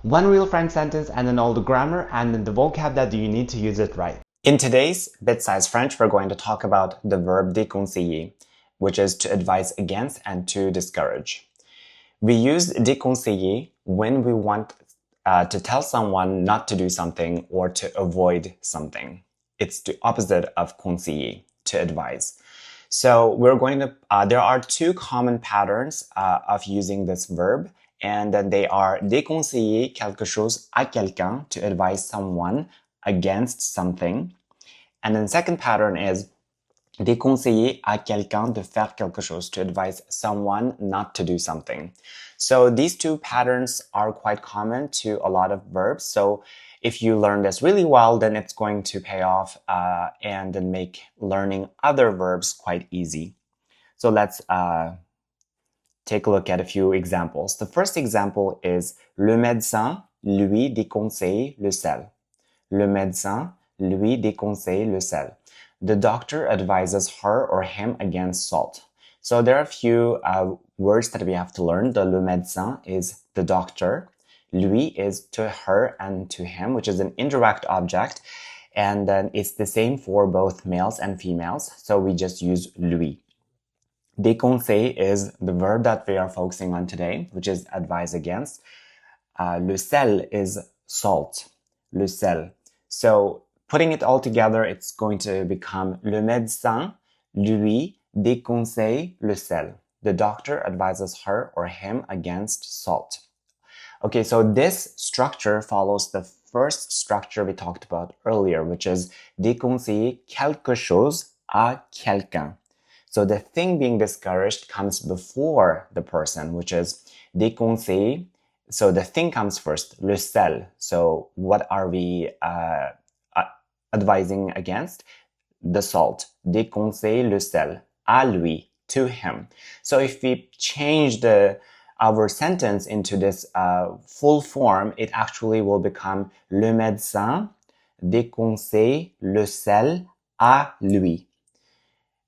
One real French sentence and then all the grammar and then the vocab that you need to use it right. In today's BitSize French, we're going to talk about the verb déconseiller, which is to advise against and to discourage. We use déconseiller when we want to tell someone not to do something or to avoid something. It's the opposite of conseiller, to advise. So we're going to, there are two common patterns of using this verb, and then they are déconseiller quelque chose à quelqu'un, to advise someone against something. And then the second pattern is déconseiller à quelqu'un de faire quelque chose, to advise someone not to do something. So these two patterns are quite common to a lot of verbs. So if you learn this really well, then it's going to pay off and then make learning other verbs quite easy. So let's take a look at a few examples. The first example is le médecin lui déconseille le sel. Le médecin lui déconseille le sel. The doctor advises her or him against salt. So there are a few words that we have to learn. The le médecin is the doctor. Lui is to her and to him, which is an indirect object. And then it's the same for both males and females. So we just use lui. Déconseille is the verb that we are focusing on today, which is advise against. Le sel is salt. Le sel. So putting it all together, it's going to become le médecin lui déconseille le sel. The doctor advises her or him against salt. Okay, so this structure follows the first structure we talked about earlier, which is déconseiller quelque chose à quelqu'un. So the thing being discouraged comes before the person, which is déconseiller. So the thing comes first, le sel. So what are we advising against? The salt. Déconseille le sel. À lui, to him. So if we change our sentence into this full form, it actually will become le médecin déconseille le sel à lui.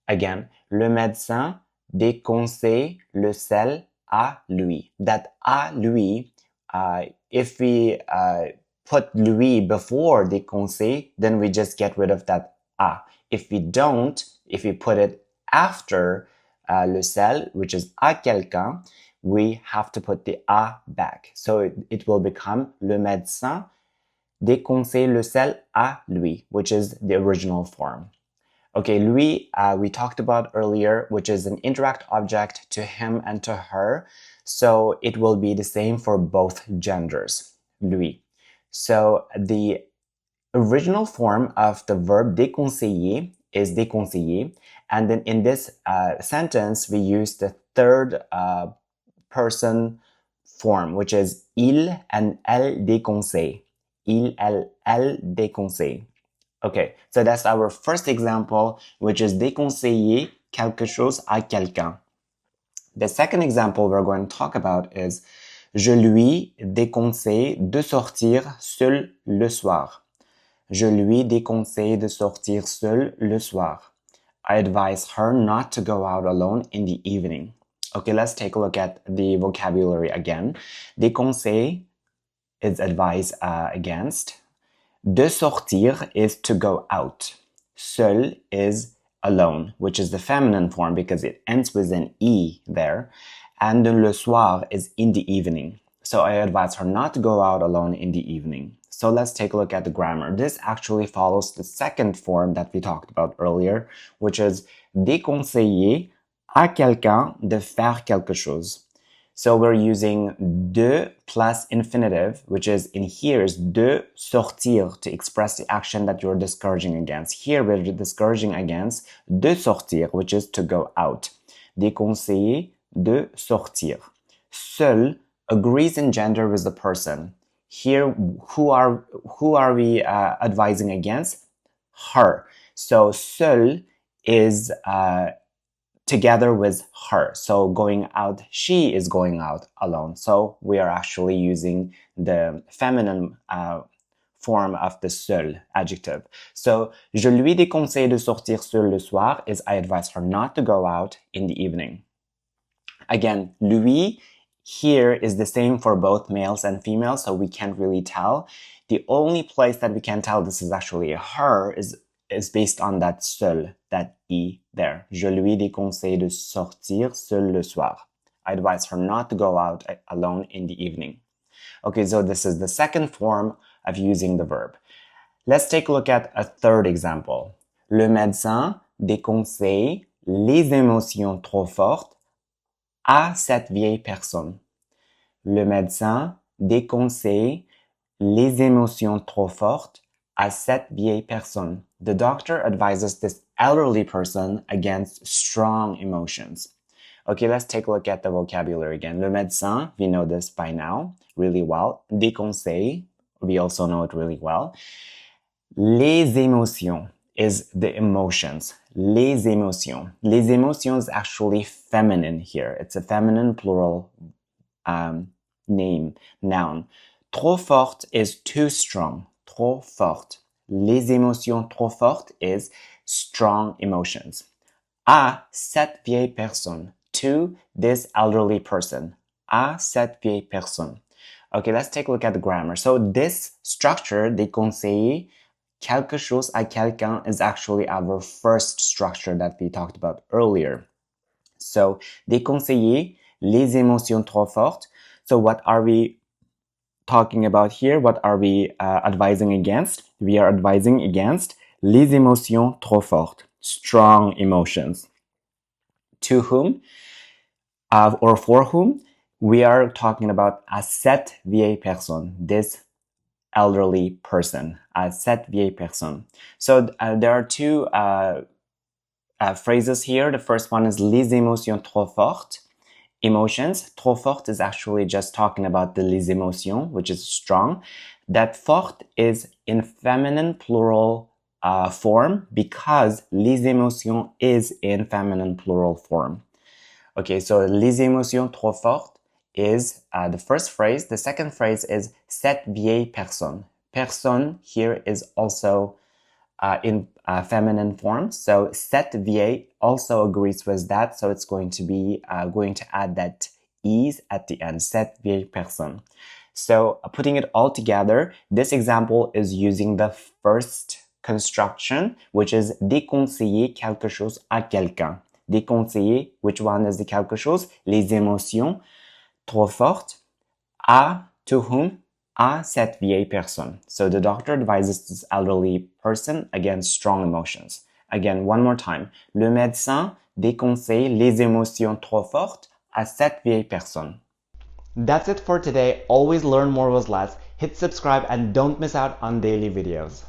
Again, le médecin déconseille le sel à lui. That à lui, if we put lui before déconseille, then we just get rid of that à. If we don't, if we put it after le sel, which is à quelqu'un, we have to put the à back. So it will become le médecin déconseille le sel à lui, which is the original form. Okay, lui, we talked about earlier, which is an indirect object to him and to her. So it will be the same for both genders, lui. So the original form of the verb déconseiller is déconseiller. And then in this sentence, we use the third person form, which is il and elle déconseille. Il, elle déconseille. Okay, so that's our first example, which is déconseiller quelque chose à quelqu'un. The second example we're going to talk about is je lui déconseille de sortir seul le soir. Je lui déconseille de sortir seul le soir. I advise her not to go out alone in the evening. Okay, let's take a look at the vocabulary again. Déconseille is advise against. De sortir is to go out. Seul is alone, which is the feminine form because it ends with an E there. And le soir is in the evening. So I advise her not to go out alone in the evening. So let's take a look at the grammar. This actually follows the second form that we talked about earlier, which is déconseiller à quelqu'un de faire quelque chose. So we're using de plus infinitive, which is in here is de sortir to express the action that you're discouraging against. Here we're discouraging against de sortir, which is to go out. Déconseiller de sortir. Seul agrees in gender with the person. Here, who are we advising against? Her. So seul is together with her. So going out, she is going out alone. So we are actually using the feminine form of the seul adjective. So je lui déconseille de sortir seul le soir is I advise her not to go out in the evening. Again, lui here is the same for both males and females, so we can't really tell. The only place that we can tell this is actually a her is based on that seul, that I there. Je lui déconseille de sortir seul le soir. I advise her not to go out alone in the evening. Okay, so this is the second form of using the verb. Let's take a look at a third example. Le médecin déconseille les émotions trop fortes à cette vieille personne. Le médecin déconseille les émotions trop fortes à cette vieille personne. The doctor advises this elderly person against strong emotions. Okay, let's take a look at the vocabulary again. Le médecin, we know this by now really well. Déconseille, we also know it really well. Les émotions is the emotions. Les émotions. Les émotions is actually feminine here. It's a feminine plural noun. Trop forte is too strong. Trop forte. Les émotions trop fortes is strong emotions. À cette vieille personne. To this elderly person. À cette vieille personne. Okay, let's take a look at the grammar. So this structure, déconseiller quelque chose à quelqu'un, is actually our first structure that we talked about earlier. So, déconseiller les émotions trop fortes. So what are we talking about here? What are we advising against? We are advising against les émotions trop fortes, strong emotions. To whom or for whom? We are talking about à cette vieille personne, this elderly person, à cette vieille personne. So there are two phrases here. The first one is les émotions trop fortes. Emotions. Trop forte is actually just talking about the les émotions, which is strong. That forte is in feminine plural form because les émotions is in feminine plural form. Okay, so les émotions trop fortes is the first phrase. The second phrase is cette vieille personne. Personne here is also in feminine form. So cette vieille also agrees with that. So it's going to be going to add that is at the end. Cette vieille personne. So putting it all together, this example is using the first construction, which is déconseiller quelque chose à quelqu'un. Déconseiller, which one is the quelque chose? Les émotions trop fortes. À, to whom? À cette vieille personne. So the doctor advises this elderly person against strong emotions. Again, one more time. Le médecin déconseille les émotions trop fortes à cette vieille personne. That's it for today. Always learn more with less. Hit subscribe and don't miss out on daily videos.